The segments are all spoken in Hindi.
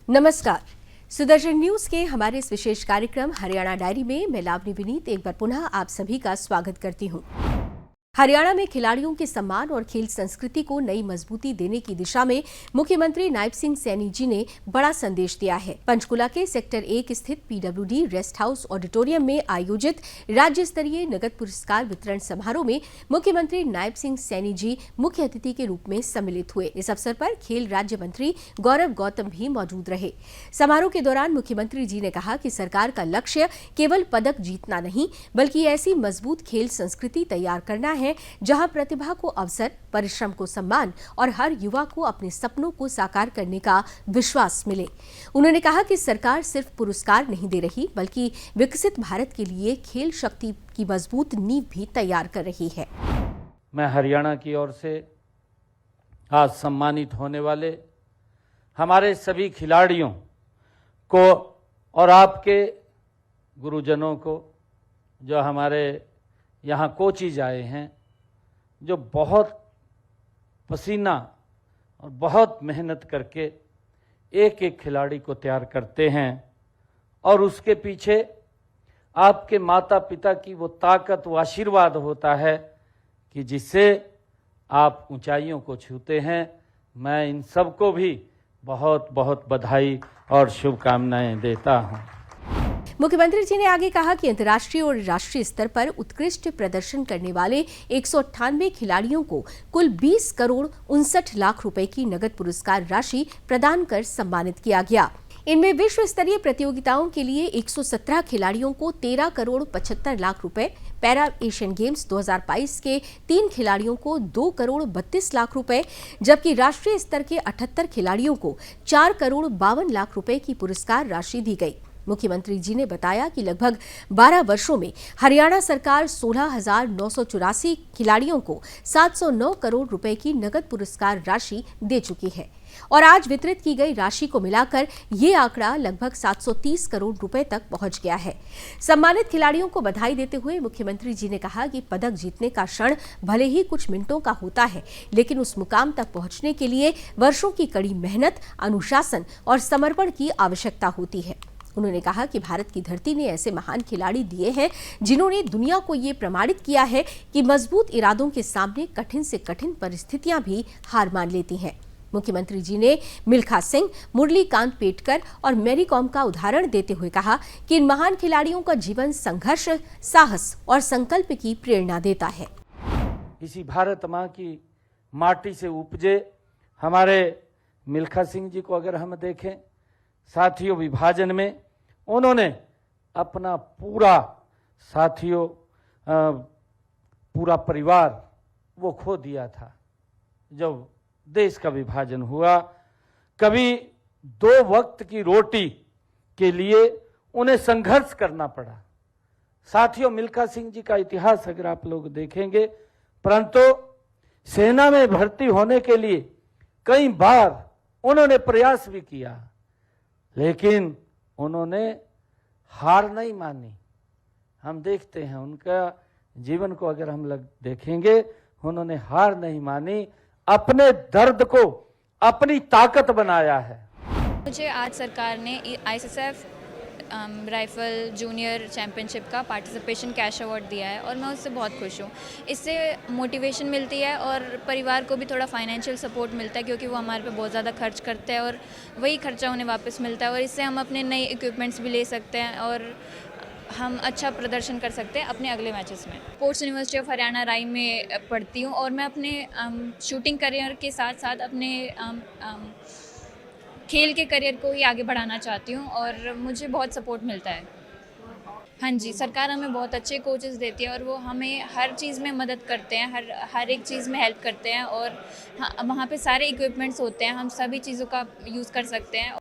नमस्कार। सुदर्शन न्यूज के हमारे इस विशेष कार्यक्रम हरियाणा डायरी में मैं लावनी विनीत एक बार पुनः आप सभी का स्वागत करती हूं। हरियाणा में खिलाड़ियों के सम्मान और खेल संस्कृति को नई मजबूती देने की दिशा में मुख्यमंत्री नायब सिंह सैनी जी ने बड़ा संदेश दिया है। पंचकुला के सेक्टर 1 स्थित पीडब्ल्यूडी रेस्ट हाउस ऑडिटोरियम में आयोजित राज्य स्तरीय नगद पुरस्कार वितरण समारोह में मुख्यमंत्री नायब सिंह सैनी जी मुख्य अतिथि के रूप में सम्मिलित हुए। इस अवसर पर खेल राज्य मंत्री गौरव गौतम भी मौजूद रहे। समारोह के दौरान मुख्यमंत्री जी ने कहा कि सरकार का लक्ष्य केवल पदक जीतना नहीं बल्कि ऐसी मजबूत खेल संस्कृति तैयार करना है जहां प्रतिभा को अवसर, परिश्रम को सम्मान और हर युवा को अपने सपनों को साकार करने का विश्वास मिले। उन्होंने कहा कि सरकार सिर्फ पुरस्कार नहीं दे रही बल्कि विकसित भारत के लिए खेल शक्ति की मजबूत नींव भी तैयार कर रही है। मैं हरियाणा की ओर से आज सम्मानित होने वाले हमारे सभी खिलाड़ियों को और आपके गुरुजनों को, जो हमारे यहाँ कोचिज आए हैं, जो बहुत पसीना और बहुत मेहनत करके एक एक खिलाड़ी को तैयार करते हैं और उसके पीछे आपके माता पिता की वो ताकत, वो आशीर्वाद होता है कि जिससे आप ऊंचाइयों को छूते हैं। मैं इन सबको भी बहुत बहुत बधाई और शुभकामनाएं देता हूं। मुख्यमंत्री जी ने आगे कहा कि अंतर्राष्ट्रीय और राष्ट्रीय स्तर पर उत्कृष्ट प्रदर्शन करने वाले 198 खिलाड़ियों को कुल 20 करोड़ 59 लाख रुपए की नगद पुरस्कार राशि प्रदान कर सम्मानित किया गया। इनमें विश्व स्तरीय प्रतियोगिताओं के लिए 117 खिलाड़ियों को 13 करोड़ 75 लाख रुपए, पैरा एशियन गेम्स 2022 के 3 खिलाड़ियों को 2 करोड़ 32 लाख रुपए, जबकि राष्ट्रीय स्तर के 78 खिलाड़ियों को 4 करोड़ 52 लाख रुपए की पुरस्कार राशि दी गई। मुख्यमंत्री जी ने बताया कि लगभग 12 वर्षों में हरियाणा सरकार 16,984 खिलाड़ियों को 709 करोड़ रुपए की नगद पुरस्कार राशि दे चुकी है और आज वितरित की गई राशि को मिलाकर ये आंकड़ा लगभग 730 करोड़ रुपए तक पहुंच गया है। सम्मानित खिलाड़ियों को बधाई देते हुए मुख्यमंत्री जी ने कहा कि पदक जीतने का क्षण भले ही कुछ मिनटों का होता है, लेकिन उस मुकाम तक पहुंचने के लिए वर्षों की कड़ी मेहनत, अनुशासन और समर्पण की आवश्यकता होती है। उन्होंने कहा कि भारत की धरती ने ऐसे महान खिलाड़ी दिए हैं जिन्होंने दुनिया को ये प्रमाणित किया है कि मजबूत इरादों के सामने कठिन से कठिन परिस्थितियां भी हार मान लेती हैं। मुख्यमंत्री जी ने मिल्खा सिंह, मुरलीकांत पेटकर और मैरी कॉम का उदाहरण देते हुए कहा कि इन महान खिलाड़ियों का जीवन संघर्ष, साहस और संकल्प की प्रेरणा देता है। इसी भारत माँ की माटी से उपजे हमारे मिल्खा सिंह जी को अगर हम देखें, साथियों विभाजन में उन्होंने अपना पूरा साथियों पूरा परिवार वो खो दिया था जब देश का विभाजन हुआ। कभी 2 वक्त की रोटी के लिए उन्हें संघर्ष करना पड़ा। साथियों, मिल्खा सिंह जी का इतिहास अगर आप लोग देखेंगे, परंतु सेना में भर्ती होने के लिए कई बार उन्होंने प्रयास भी किया, लेकिन उन्होंने हार नहीं मानी। हम देखते हैं उनका जीवन को अगर हम लोग देखेंगे, उन्होंने हार नहीं मानी, अपने दर्द को अपनी ताकत बनाया है। मुझे आज सरकार ने आईएसएसएफ राइफल जूनियर चैम्पियनशिप का पार्टिसिपेशन कैश अवार्ड दिया है और मैं उससे बहुत खुश हूँ। इससे मोटिवेशन मिलती है और परिवार को भी थोड़ा फाइनेंशियल सपोर्ट मिलता है, क्योंकि वो हमारे पे बहुत ज़्यादा खर्च करते हैं और वही खर्चा उन्हें वापस मिलता है और इससे हम अपने नए इक्विपमेंट्स भी ले सकते हैं और हम अच्छा प्रदर्शन कर सकते हैं अपने अगले मैचेस में। स्पोर्ट्स यूनिवर्सिटी ऑफ हरियाणा राई में पढ़ती हूँ और मैं अपने शूटिंग करियर के साथ साथ अपने खेल के करियर को ही आगे बढ़ाना चाहती हूँ और मुझे बहुत सपोर्ट मिलता है। हाँ जी, सरकार हमें बहुत अच्छे कोचेस देती है और वो हमें हर चीज़ में मदद करते हैं, हर एक चीज़ में हेल्प करते हैं और वहाँ पे सारे इक्विपमेंट्स होते हैं, हम सभी चीज़ों का यूज़ कर सकते हैं।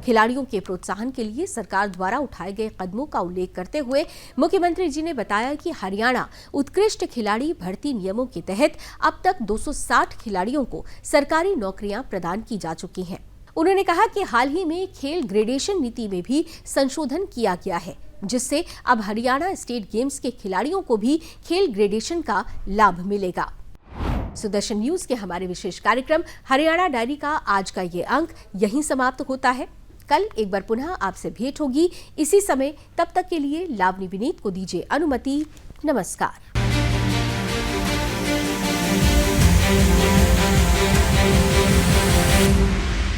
खिलाड़ियों के प्रोत्साहन के लिए सरकार द्वारा उठाए गए कदमों का उल्लेख करते हुए मुख्यमंत्री जी ने बताया कि हरियाणा उत्कृष्ट खिलाड़ी भर्ती नियमों के तहत अब तक 260 खिलाड़ियों को सरकारी नौकरियां प्रदान की जा चुकी हैं। उन्होंने कहा कि हाल ही में खेल ग्रेडेशन नीति में भी संशोधन किया गया है, जिससे अब हरियाणा स्टेट गेम्स के खिलाड़ियों को भी खेल ग्रेडेशन का लाभ मिलेगा। सुदर्शन न्यूज के हमारे विशेष कार्यक्रम हरियाणा डायरी का आज का ये अंक यहीं समाप्त होता है। कल एक बार पुनः आपसे भेंट होगी इसी समय। तब तक के लिए लावनी विनीत को दीजिए अनुमति। नमस्कार।